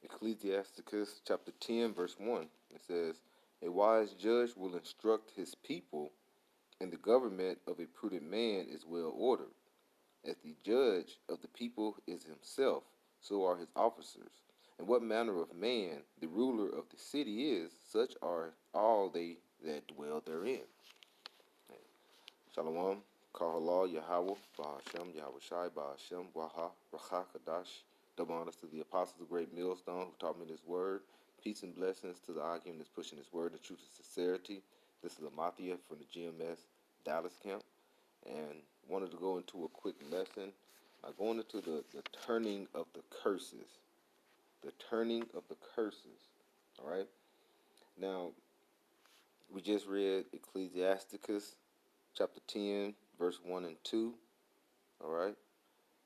Ecclesiasticus chapter 10, verse 1. It says, a wise judge will instruct his people, and the government of a prudent man is well ordered. As the judge of the people is himself, so are his officers. And what manner of man the ruler of the city is, such are all they that dwell therein. Shalom, Kahala, Yahweh, Bahashem, Yahweh Shai, Bahashem, Waha, Racha, Kadash. Double honors to the apostles of Great Millstone who taught me this word. Peace and blessings to the Akim that's pushing this word, the truth and sincerity. This is Amathia from the GMS Dallas camp. And wanted to go into a quick lesson. Going into the turning of the curses. The turning of the curses. All right. Now, we just read Ecclesiasticus chapter 10, verse 1 and 2. All right.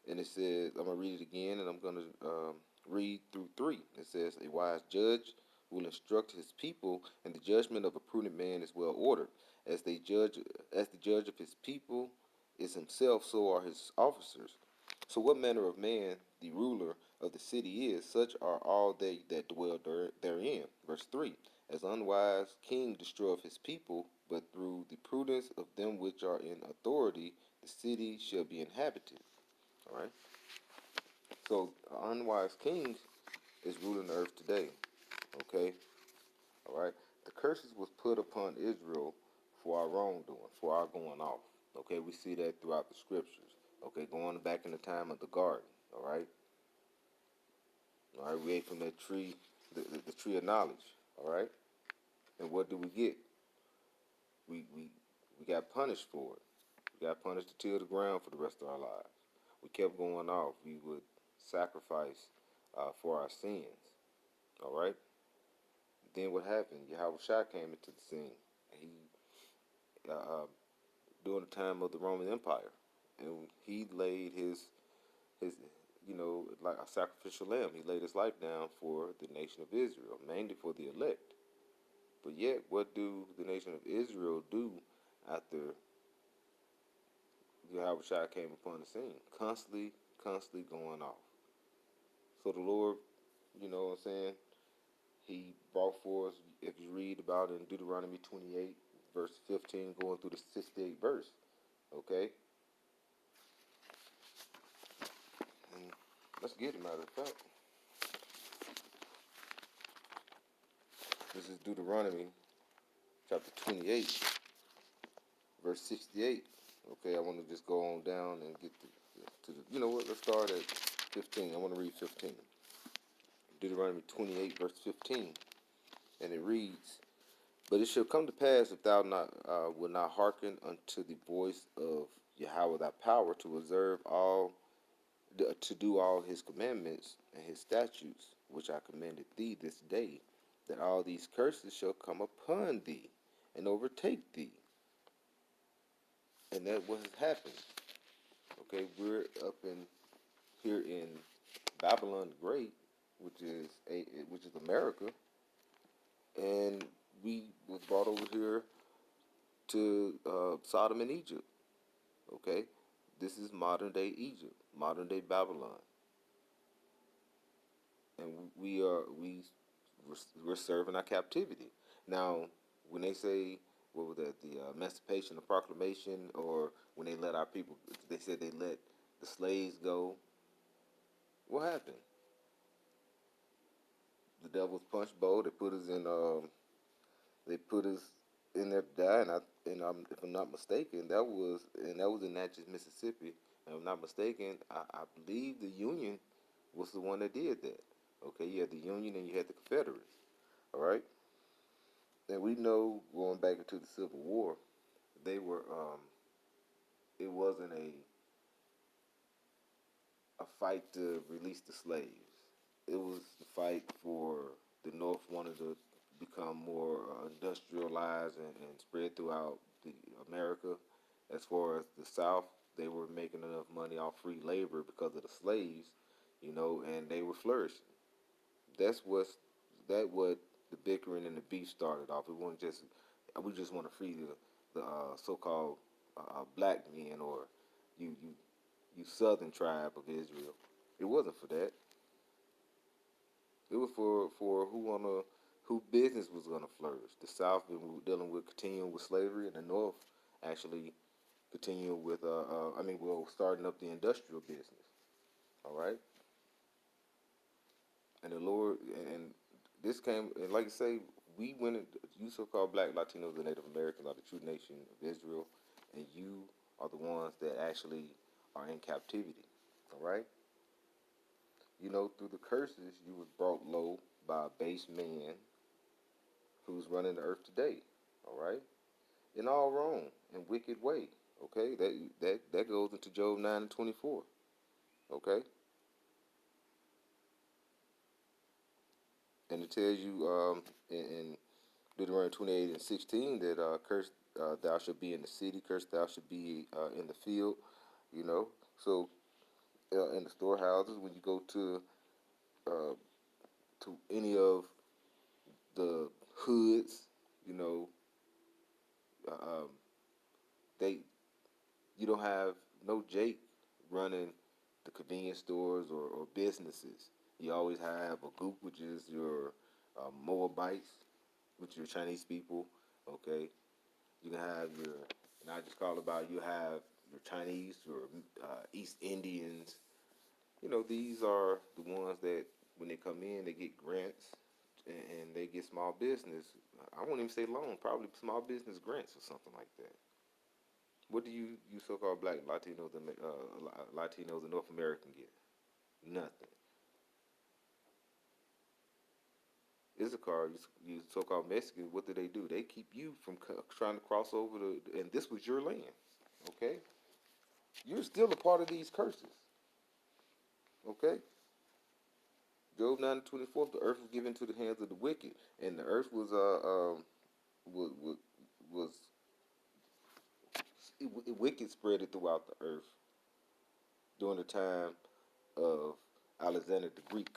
And it says, I'm going to read it again, and I'm going to read through 3. It says, a wise judge will instruct his people, and the judgment of a prudent man is well ordered. As the judge of his people is himself, so are his officers. So what manner of man the ruler of the city is, such are all they that dwell therein. Verse 3. As unwise king destroyeth his people, but through the prudence of them which are in authority, the city shall be inhabited. All right. So an unwise king is ruling the earth today. Okay. All right. The curses was put upon Israel for our wrongdoing, for our going off. Okay. We see that throughout the scriptures. Okay. Going back in the time of the garden. All right. All right. We ate from that tree, the tree of knowledge. All right. And what do we get? We got punished for it. We got punished to till the ground for the rest of our lives. We kept going off. We would sacrifice for our sins. All right. Then what happened? Yahweh Shai came into the scene. He during the time of the Roman Empire, and he laid his like a sacrificial lamb. He laid his life down for the nation of Israel, mainly for the elect. But yet, what do the nation of Israel do after Yahweh Shai came upon the scene? Constantly going off. So the Lord, you know what I'm saying, he brought forth, if you read about it in Deuteronomy 28, verse 15, going through the 68th verse. Okay? And let's get it, matter of fact. This is Deuteronomy chapter 28, verse 68. Okay, I want to just go on down and get to the, you know what, let's start at 15. I want to read 15. Deuteronomy 28, verse 15. And it reads, but it shall come to pass, if thou wilt not hearken unto the voice of Yahweh thy power, to do all his commandments and his statutes, which I commanded thee this day, that all these curses shall come upon thee and overtake thee. And that what has happened. Okay, we're up in here in Babylon the Great, which is America, and we was brought over here to Sodom and Egypt. Okay, this is modern day Egypt, modern day Babylon, and we're serving our captivity. Now, when they say what was that, the Emancipation, the Proclamation, or when they let our people, they said they let the slaves go. What happened? The devil's punch bowl. They put us in. They put us in there to die, if I'm not mistaken, that was in Natchez, Mississippi. If I'm not mistaken, I believe the Union was the one that did that. Okay, you had the Union and you had the Confederates. All right, and we know going back into the Civil War, they were. It wasn't a fight to release the slaves. It was the fight for the North wanted to become more industrialized and spread throughout America. As far as the South, they were making enough money off free labor because of the slaves, and they were flourishing. That's what the bickering and the beef started off. It wasn't just we just want to free the so-called black men, or you southern tribe of Israel. It wasn't for that. It do it for who business was gonna flourish. The South been dealing with continuing with slavery, and the North actually continuing with starting up the industrial business. All right, and the Lord and this came and like I say, we went. You so-called Black, Latinos, and Native Americans are the true nation of Israel, and you are the ones that actually are in captivity. All right. You know, through the curses, you was brought low by a base man who's running the earth today. All right, in all wrong and wicked way. Okay, that goes into Job 9:24. Okay, and it tells you in Deuteronomy 28:16 that cursed thou shalt be in the city, cursed thou shalt be in the field. You know, so in the storehouses when you go uh, to any of the hoods, you know, uh, um, they you don't have no Jake running the convenience stores or businesses. You always have a group, which is your Moabites, which are your Chinese people. Okay, you can have your, and I just call it about. You have your Chinese or East Indians. You know, these are the ones that when they come in, they get grants and they get small business. I won't even say loans, probably small business grants or something like that. What do you so-called Black Latinos and North American get? Nothing. Issachar, you so-called Mexicans, what do? They keep you from trying to cross over and this was your land. Okay, you're still a part of these curses. Okay, Job 9:24. The earth was given to the hands of the wicked, and the earth was was wicked spread it throughout the earth during the time of Alexander the Greek.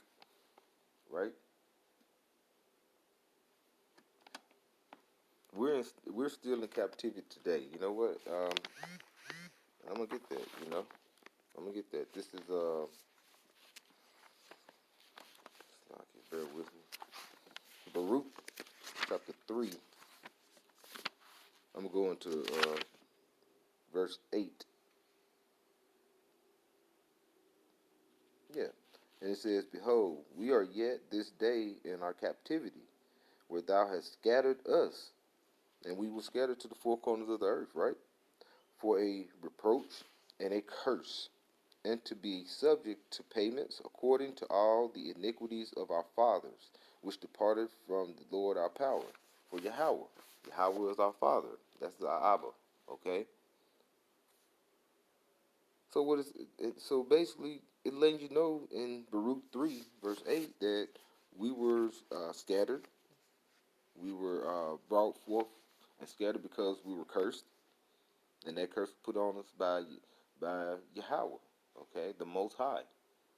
Right. We're still in captivity today. You know what? I'm gonna get that. You know, I'm gonna get that. This is okay, bear with me. Baruch chapter 3. I'm gonna go into verse 8. Yeah, and it says, "Behold, we are yet this day in our captivity, where thou hast scattered us, and we will scatter to the four corners of the earth." Right, for a reproach and a curse, and to be subject to payments according to all the iniquities of our fathers, which departed from the Lord our power. For Yahweh. Yahweh is our Father. That's our Abba. Okay? So what is it? So basically, it letting you know in Baruch 3, verse 8, that we were scattered. We were brought forth and scattered because we were cursed. And that curse was put on us by Yahweh. Okay? The Most High.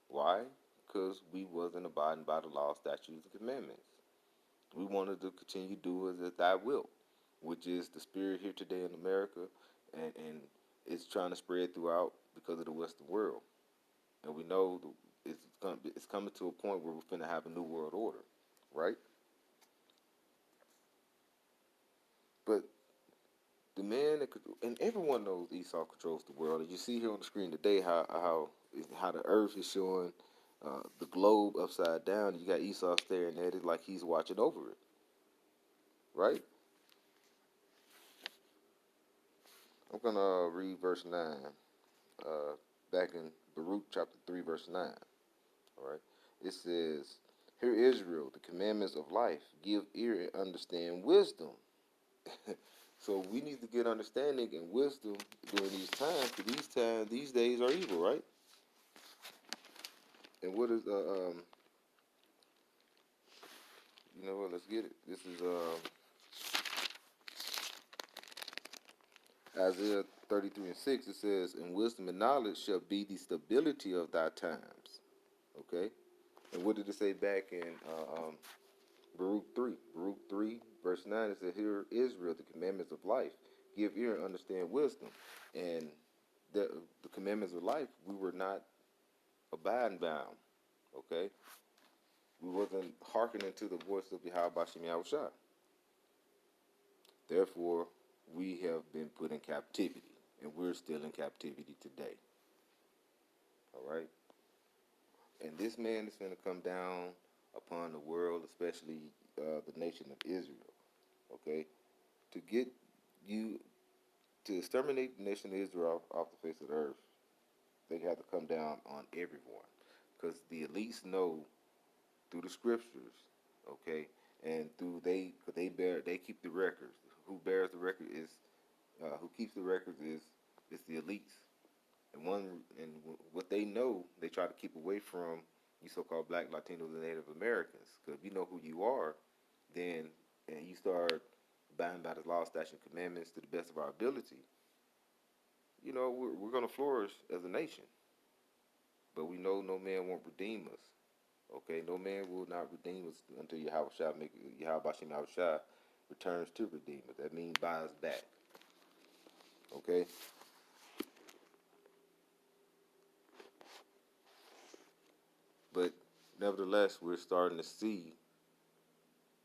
Why? Because we wasn't abiding by the law, statutes, and commandments. We wanted to continue doing as thy will, which is the spirit here today in America, and it's trying to spread throughout because of the Western world. And we know it's coming to a point where we're finna have a new world order, right? But the man that could, and everyone knows Esau controls the world. And you see here on the screen today how the Earth is showing the globe upside down. You got Esau staring at it like he's watching over it, right? I'm gonna read verse 9, uh, back in Baruch chapter 3, verse 9. All right, it says, "Hear Israel, the commandments of life. Give ear and understand wisdom." So we need to get understanding and wisdom during these times. Because these days are evil, right? And what is you know what? Let's get it. This is Isaiah 33:6. It says, "And wisdom and knowledge shall be the stability of thy times." Okay. And what did it say back in Baruch 3? Baruch 3, verse 9, it says, "Hear Israel, the commandments of life. Give ear and understand wisdom." And the commandments of life, we were not abiding by them. Okay? We wasn't hearkening to the voice of Yahweh Bashim Yahushua. Therefore, we have been put in captivity, and we're still in captivity today. All right? And this man is going to come down upon the world, especially the nation of Israel, okay? To get you, to exterminate the nation of Israel off the face of the earth, they have to come down on everyone. Because the elites know through the scriptures, okay, and through they keep the records. Who bears the record is, who keeps the records is the elites. And what they know, they try to keep away from you so-called Black, Latinos, and Native Americans. Because if you know who you are, then and you start abiding by the law, statutes, and commandments to the best of our ability, you know we're going to flourish as a nation. But we know no man won't redeem us. Okay, no man will not redeem us until Yahweh Bashim Yahushua returns to redeem us. That means buy us back. Okay. But nevertheless, we're starting to see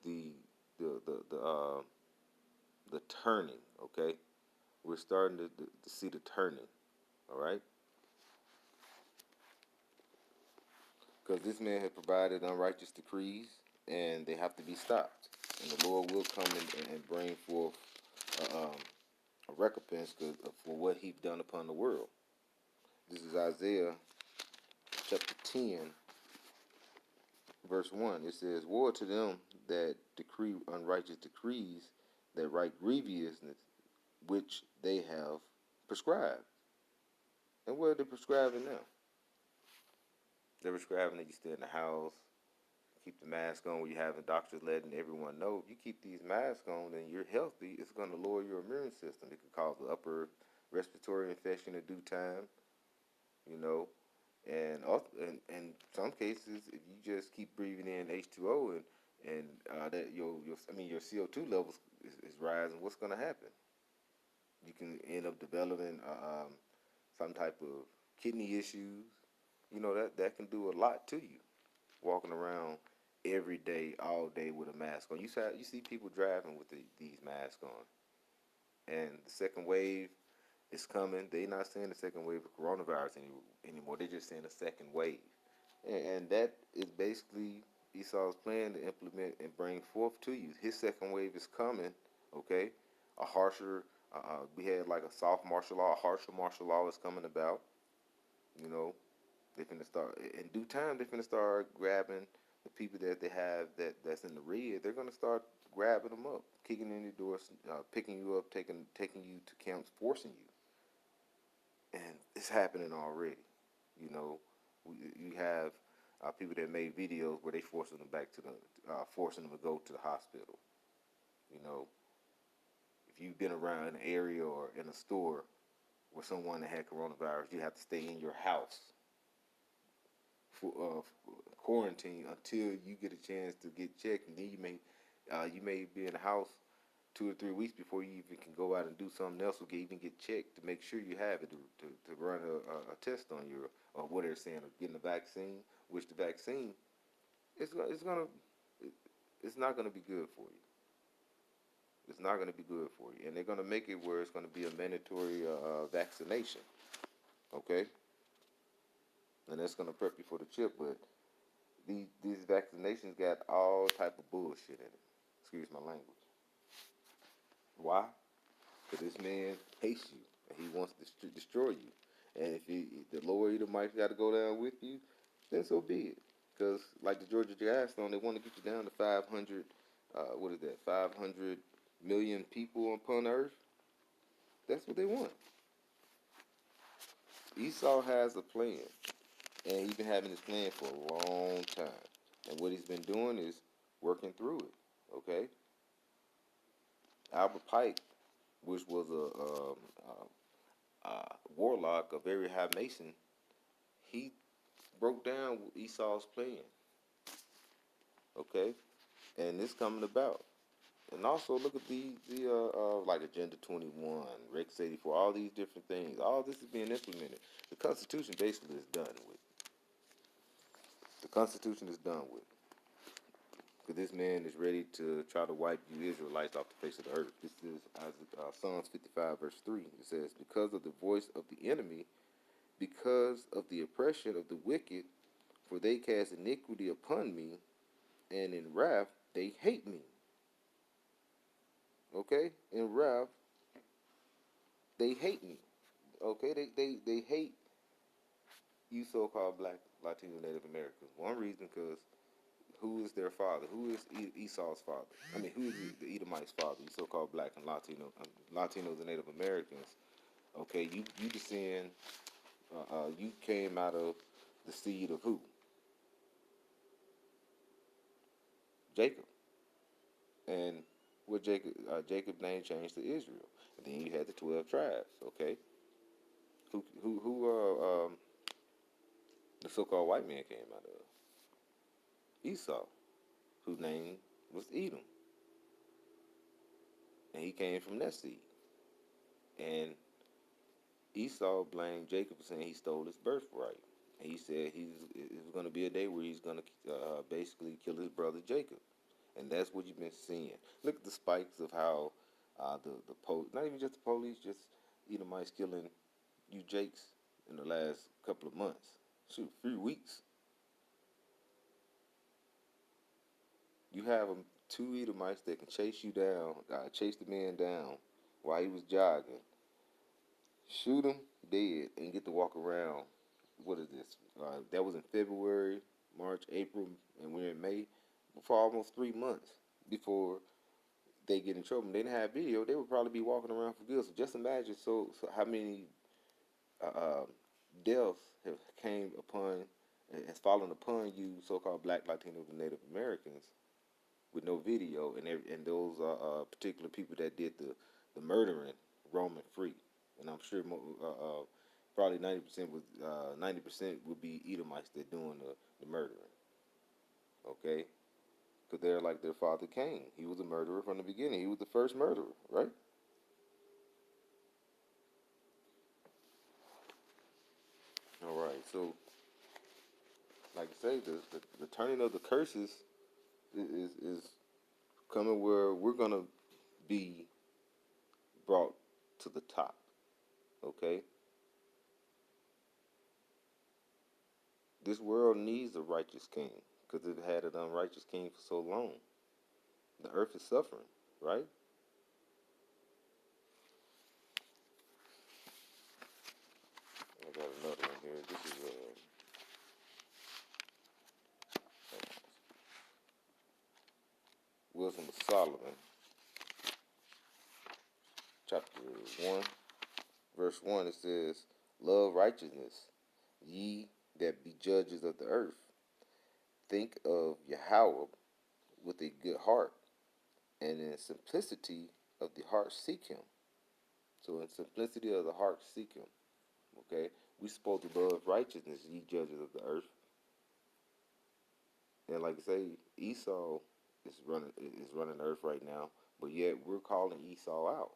the the the the uh, the turning. Okay, we're starting to see the turning. All right, because this man has provided unrighteous decrees, and they have to be stopped. And the Lord will come and bring forth a recompense for what He's done upon the world. This is Isaiah chapter 10, verse 1. It says, "Woe to them that decree unrighteous decrees, that write grievousness, which they have prescribed." And what are they prescribing now? They're prescribing that you stay in the house, keep the mask on when you have the doctors letting everyone know. If you keep these masks on and you're healthy, it's going to lower your immune system. It could cause an upper respiratory infection in due time, you know. And also, in some cases, if you just keep breathing in H2O and that your CO2 levels is rising, what's going to happen? You can end up developing some type of kidney issues. You know that can do a lot to you. Walking around every day, all day with a mask on. You see people driving with these masks on, and the second wave is coming. They're not saying the second wave of coronavirus anymore. They're just saying the second wave, and that is basically Esau's plan to implement and bring forth to you. His second wave is coming. Okay, a harsher. We had like a soft martial law, a harsher martial law is coming about. You know, they're finna start in due time. They're finna start grabbing the people that they have that's in the red. They're gonna start grabbing them up, kicking in your doors, picking you up, taking you to camps, forcing you, and it's happening already. You know, you have people that made videos where they forcing them back to forcing them to go to the hospital. You know, if you've been around an area or in a store where someone that had coronavirus, you have to stay in your house for quarantine until you get a chance to get checked, and then you may be in the house 2 or 3 weeks before you even can go out and do something else or even get checked to make sure you have it to run a test on you or what they're saying, or getting a vaccine, which the vaccine it's not gonna be good for you. It's not gonna be good for you, and they're gonna make it where it's gonna be a mandatory vaccination. Okay, and that's gonna prep you for the chip, but these vaccinations got all type of bullshit in it. Excuse my language. Why? Because this man hates you and he wants to destroy you. And if the lower Edomites got to go down with you, then so be it. Because like the Georgia Guidestone, they want to get you down to 500. What is that? 500 million people upon Earth. That's what they want. Esau has a plan, and he's been having this plan for a long time. And what he's been doing is working through it. Okay. Albert Pike, which was a warlock, a very high mason, he broke down Esau's plan. Okay, and it's coming about. And also look at the like Agenda 21, Rex 84, all these different things. All this is being implemented. The Constitution basically is done with. The Constitution is done with. Because this man is ready to try to wipe you Israelites off the face of the earth. This is Psalms 55, verse 3. It says, because of the voice of the enemy, because of the oppression of the wicked, for they cast iniquity upon me, and in wrath they hate me. Okay? In wrath, they hate me. Okay? They hate you so-called black, Latino, Native Americans. One reason, because who is their father? Who is Esau's father? I mean, who is the Edomite's father? You so-called black and Latinos and Native Americans. Okay, you descend. You came out of the seed of who? Jacob. And what Jacob's name changed to Israel. And then you had the 12 tribes. Okay, who the so-called white man came out of? Esau, whose name was Edom, and he came from that seed. And Esau blamed Jacob for saying he stole his birthright. And he said it was going to be a day where he's going to basically kill his brother Jacob. And that's what you've been seeing. Look at the spikes of how not even just the police, just Edomites killing you Jakes in the last couple of months. Shoot, 3 weeks. You have two Edomites that can chase you down, chase the man down while he was jogging, shoot him dead, and get to walk around. What is this? That was in February, March, April, and we're in May. For almost 3 months before they get in trouble. They didn't have video. They would probably be walking around for good. So just imagine so how many deaths have came upon has fallen upon you, so-called Black, Latino, and Native Americans, with no video, and those particular people that did the murdering roaming free. And I'm sure probably 90% was 90% would be Edomites that doing the murdering. Okay, because they're like their father Cain. He was a murderer from the beginning. He was the first murderer, right? All right. So, like I say, the turning of the curses is coming where we're gonna be brought to the top. Okay. This world needs a righteous king because it had an unrighteous king for so long. The earth is suffering, right? I got another one here. This is Wisdom of Solomon, chapter 1, verse 1. It says, love righteousness, ye that be judges of the earth. Think of Yahweh with a good heart, and in simplicity of the heart seek him. So in simplicity of the heart seek him. Okay? We supposed to love righteousness, ye judges of the earth. And like I say, Esau is running the earth right now, but yet we're calling Esau out.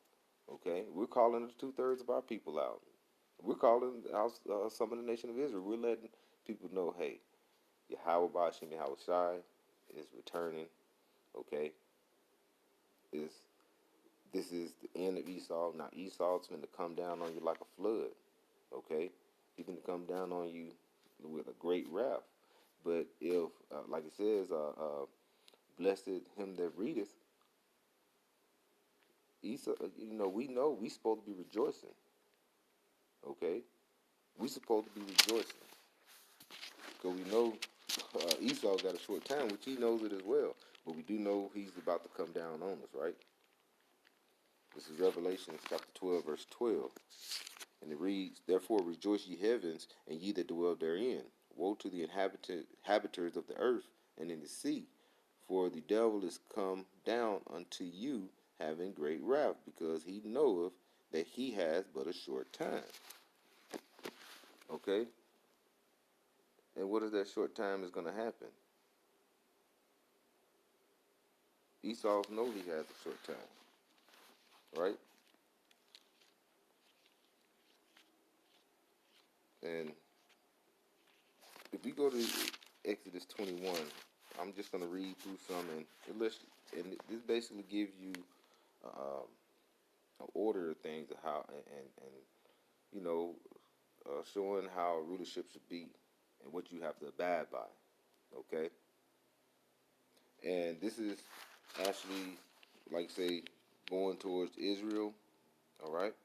Okay, we're calling 2/3 of our people out. We're calling out some of the nation of Israel. We're letting people know, hey, Yahweh Bashim Yahweh Shai is returning. Okay, is this is the end of Esau. Now Esau's going to come down on you like a flood. Okay, he's going to come down on you with a great wrath. But if, like it says, blessed him that readeth, Esau, we know we supposed to be rejoicing. Okay, we supposed to be rejoicing because we know Esau got a short time, which he knows it as well. But we do know he's about to come down on us, right? This is Revelation chapter 12, verse 12. And it reads, therefore rejoice ye heavens, and ye that dwell therein. Woe to the inhabitants of the earth and in the sea, for the devil is come down unto you, having great wrath, because he knoweth that he has but a short time. Okay? And what is that short time is going to happen? Esau knows he has a short time, right? And if we go to Exodus 21 I'm just gonna read through some, and this basically gives you an order of things of how and you know showing how rulership should be and what you have to abide by. Okay, and this is actually like say going towards Israel. All right,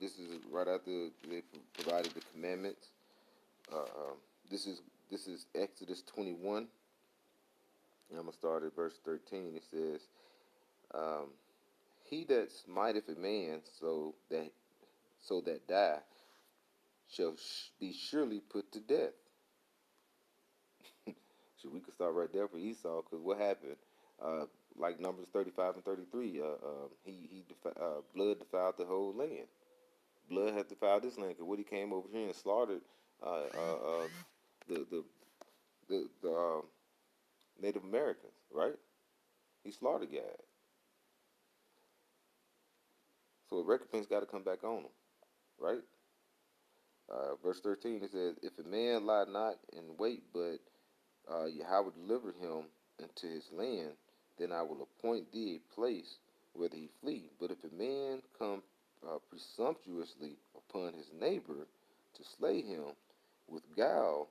this is right after they provided the commandments. Uh, um, this is Exodus 21. And I'm gonna start at verse 13. It says, um, "He that smiteth a man so that die shall be surely put to death." So we could start right there for Esau, because what happened? Uh, like Numbers 35 and 33, blood defiled the whole land. Blood had defiled this land, because what he came over here and slaughtered uh, uh, uh, the the the Native Americans, right? He slaughtered guys, so a recompense got to come back on him, right? Verse 13 it says, "If a man lie not in wait, but Yahweh deliver him into his land, then I will appoint thee a place whither he flee. But if a man come presumptuously upon his neighbor to slay him with guile,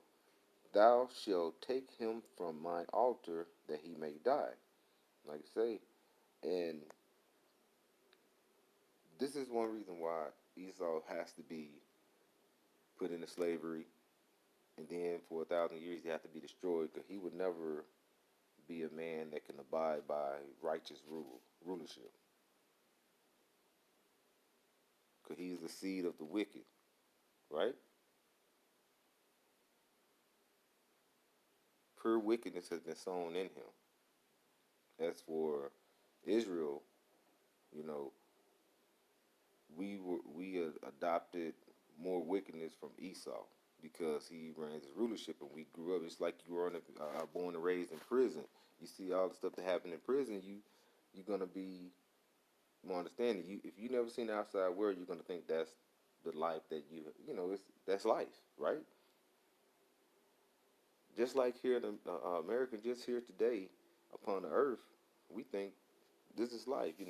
thou shalt take him from my altar that he may die." Like I say, and this is one reason why Esau has to be put into slavery, and then for 1,000 years he has to be destroyed, because he would never be a man that can abide by righteous rulership, because he is the seed of the wicked, right? Pure wickedness has been sown in him. As for Israel, you know, we adopted more wickedness from Esau, because he ran his rulership, and we grew up. It's like you were born and raised in prison. You see all the stuff that happened in prison. You're gonna be more understanding. If you never seen the outside world, you're gonna think that's the life that that's life, right? Just like here in America, just here today upon the earth, we think this is life. You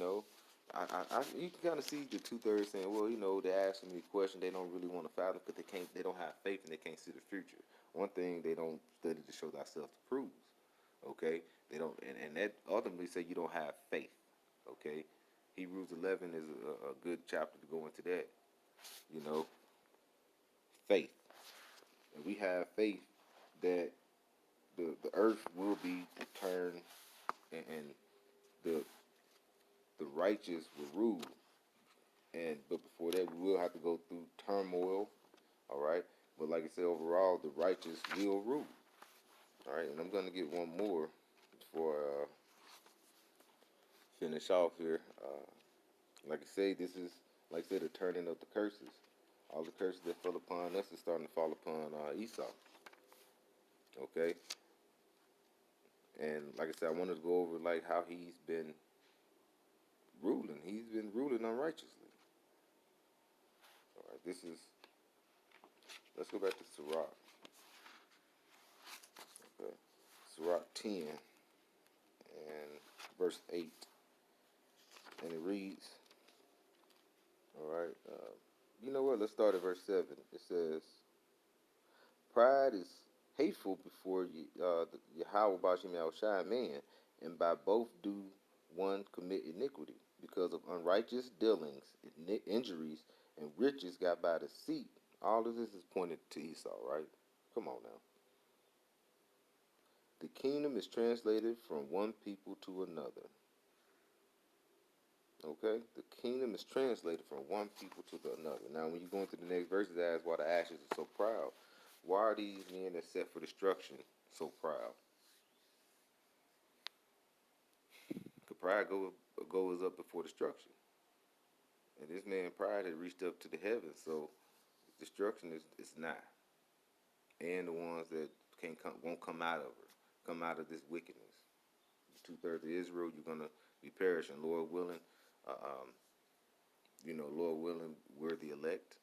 can kind of see the 2/3 saying, well, they're asking me a question they don't really want to fathom, because they don't have faith, and they can't see the future. One thing they don't study to show thyself to prove. Okay, they don't, and that ultimately say you don't have faith. Okay, Hebrews 11 is a good chapter to go into that. You know, faith, and we have faith that the earth will be turned, and the the righteous will rule. But before that, we will have to go through turmoil. All right, but like I said, overall, the righteous will rule. All right, and I'm gonna get one more before finish off here. Like I say, this is like I said, the turning of the curses. All the curses that fell upon us is starting to fall upon Esau. Okay, and like I said, I wanted to go over like how he's been ruling. He's been ruling unrighteously. All right, let's go back to Sirach. Okay, Sirach 10 and verse 8, and it reads, all right, you know what? Let's start at verse 7. It says, "Pride is hateful before Yahweh Bashim Shai man, and by both do one commit iniquity, because of unrighteous dealings, injuries, and riches got by deceit." All of this is pointed to Esau, right? Come on now. "The kingdom is translated from one people to another." Okay? The kingdom is translated from one people to another. Now, when you go into the next verses, it asks why the ashes are so proud. Why are these men that set for destruction so proud? Because pride goes up before destruction. And this man pride had reached up to the heavens, so destruction is nigh. And the ones that won't come out of her, come out of this wickedness. 2/3 of Israel, you're gonna be perishing, Lord willing. Uh, um, Lord willing, we're the elect.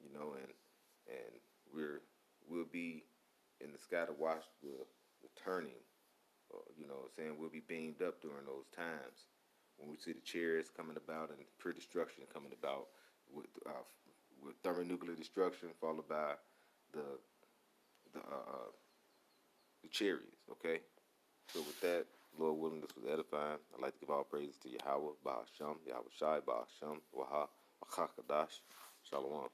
And we're we'll be in the sky to watch the turning. You know what I'm saying? We'll be beamed up during those times when we see the chariots coming about and pure destruction coming about with thermonuclear destruction followed by the the uh, uh, the chariots. Okay. So with that, Lord willing, this was edifying. I'd like to give all praises to Yahweh, Bahasham, Yahweh Shai, Bahasham, Waha, Akakadash, Shalom.